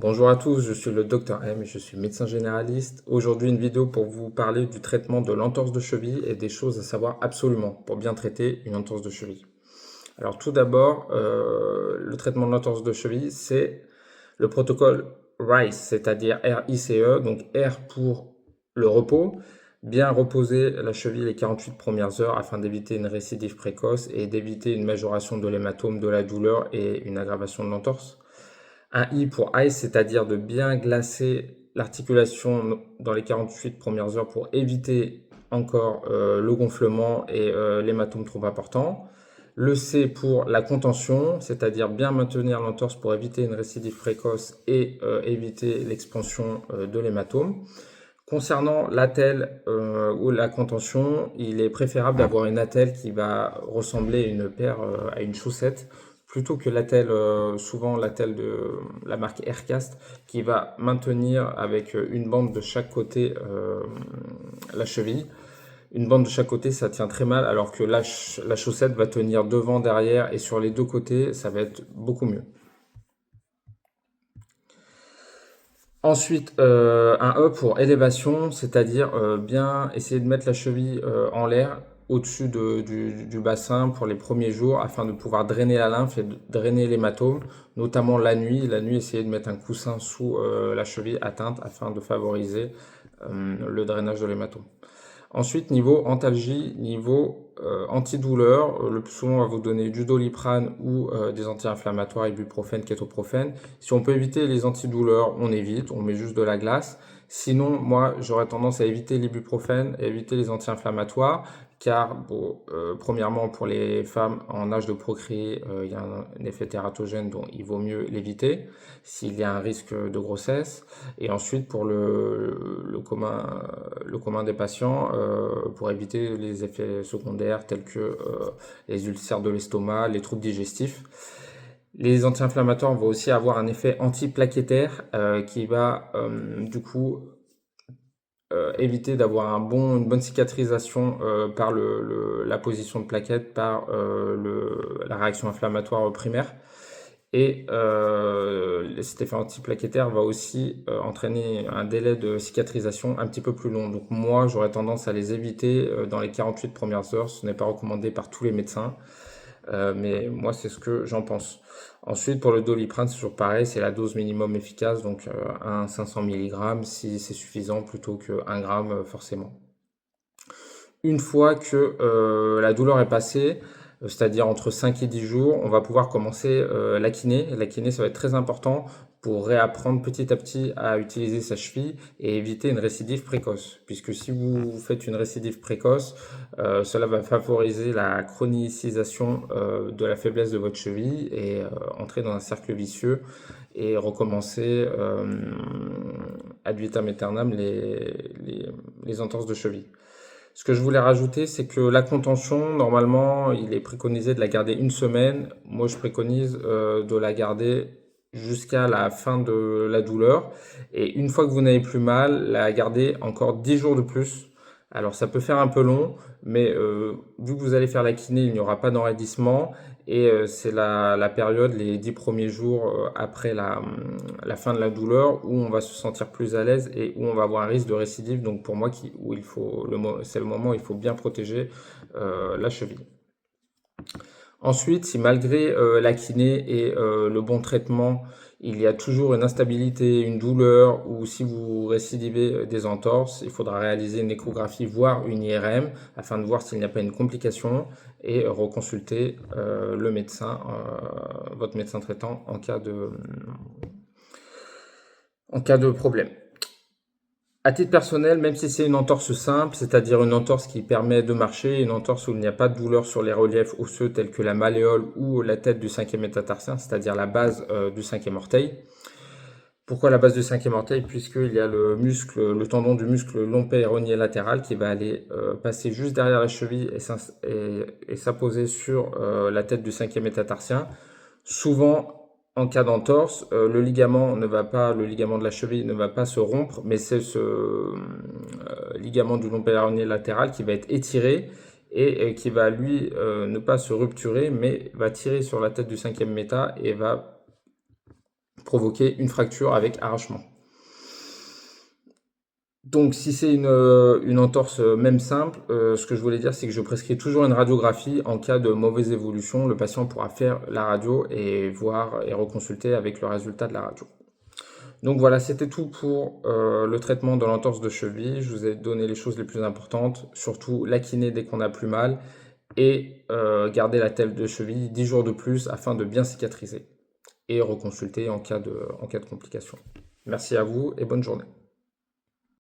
Bonjour à tous, je suis le docteur M et je suis médecin généraliste. Aujourd'hui, une vidéo pour vous parler du traitement de l'entorse de cheville et des choses à savoir absolument pour bien traiter une entorse de cheville. Alors tout d'abord, le traitement de l'entorse de cheville, c'est le protocole RICE, c'est-à-dire R-I-C-E, donc R pour le repos, bien reposer la cheville les 48 premières heures afin d'éviter une récidive précoce et d'éviter une majoration de l'hématome, de la douleur et une aggravation de l'entorse. Un I pour ice, c'est-à-dire de bien glacer l'articulation dans les 48 premières heures pour éviter encore le gonflement et l'hématome trop important. Le C pour la contention, c'est-à-dire bien maintenir l'entorse pour éviter une récidive précoce et éviter l'expansion de l'hématome. Concernant l'attelle ou la contention, il est préférable d'avoir une attelle qui va ressembler à une chaussette plutôt que l'attelle, souvent l'attelle de la marque Aircast qui va maintenir avec une bande de chaque côté la cheville. Une bande de chaque côté, ça tient très mal, alors que la chaussette va tenir devant, derrière et sur les deux côtés, ça va être beaucoup mieux. Ensuite, un E pour élévation, c'est-à-dire bien essayer de mettre la cheville en l'air au-dessus du bassin pour les premiers jours afin de pouvoir drainer la lymphe et de drainer l'hématome, notamment la nuit. La nuit, essayer de mettre un coussin sous la cheville atteinte afin de favoriser le drainage de l'hématome. Ensuite, niveau antalgie, niveau antidouleur, le plus souvent on va vous donner du Doliprane ou des anti-inflammatoires, ibuprofène, kétoprophène. Si on peut éviter les antidouleurs, on évite, on met juste de la glace. Sinon, moi, j'aurais tendance à éviter l'ibuprofène et éviter les anti-inflammatoires, car bon, premièrement, pour les femmes en âge de procréer, il y a un effet tératogène, dont il vaut mieux l'éviter s'il y a un risque de grossesse. Et ensuite, pour le commun des patients, pour éviter les effets secondaires tels que les ulcères de l'estomac, les troubles digestifs. Les anti-inflammatoires vont aussi avoir un effet antiplaquettaire qui va du coup éviter d'avoir une bonne cicatrisation par la position de plaquettes, par la réaction inflammatoire primaire. Et cet effet antiplaquettaire va aussi entraîner un délai de cicatrisation un petit peu plus long. Donc moi, j'aurais tendance à les éviter dans les 48 premières heures. Ce n'est pas recommandé par tous les médecins, mais moi, c'est ce que j'en pense. Ensuite, pour le Doliprane, c'est toujours pareil, c'est la dose minimum efficace, donc 500 mg si c'est suffisant plutôt que 1 gramme forcément. Une fois que la douleur est passée, c'est-à-dire entre 5 et 10 jours, on va pouvoir commencer la kiné. La kiné, ça va être très important pour réapprendre petit à petit à utiliser sa cheville et éviter une récidive précoce. Puisque si vous faites une récidive précoce, cela va favoriser la chronicisation de la faiblesse de votre cheville et entrer dans un cercle vicieux et recommencer ad vitam aeternam les entorses de cheville. Ce que je voulais rajouter, c'est que la contention, normalement, il est préconisé de la garder une semaine. Moi, je préconise de la garder jusqu'à la fin de la douleur. Et une fois que vous n'avez plus mal, la garder encore 10 jours de plus. Alors, ça peut faire un peu long, mais vu que vous allez faire la kiné, il n'y aura pas d'enraidissement. Et c'est la période, les 10 premiers jours après la fin de la douleur, où on va se sentir plus à l'aise et où on va avoir un risque de récidive. Donc pour moi, c'est le moment où il faut bien protéger la cheville. Ensuite, si malgré la kiné et le bon traitement, il y a toujours une instabilité, une douleur, ou si vous récidivez des entorses, il faudra réaliser une échographie, voire une IRM, afin de voir s'il n'y a pas une complication, et reconsulter le médecin, votre médecin traitant, en cas de problème. À titre personnel, même si c'est une entorse simple, c'est-à-dire une entorse qui permet de marcher, une entorse où il n'y a pas de douleur sur les reliefs osseux tels que la malléole ou la tête du cinquième métatarsien, c'est-à-dire la base du cinquième orteil. Pourquoi la base du cinquième orteil? Puisqu'il y a le tendon du muscle long péronnier latéral qui va aller passer juste derrière la cheville et s'apposer sur la tête du cinquième métatarsien. Souvent, en cas d'entorse, le ligament de la cheville ne va pas se rompre, mais c'est ce ligament du long péronnier latéral qui va être étiré et qui va lui ne pas se rupturer, mais va tirer sur la tête du cinquième méta et va provoquer une fracture avec arrachement. Donc, si c'est une entorse même simple, ce que je voulais dire, c'est que je prescris toujours une radiographie en cas de mauvaise évolution. Le patient pourra faire la radio et voir et reconsulter avec le résultat de la radio. Donc voilà, c'était tout pour le traitement de l'entorse de cheville. Je vous ai donné les choses les plus importantes, surtout la kiné dès qu'on a plus mal et garder la telle de cheville 10 jours de plus afin de bien cicatriser et reconsulter en cas de complications. Merci à vous et bonne journée.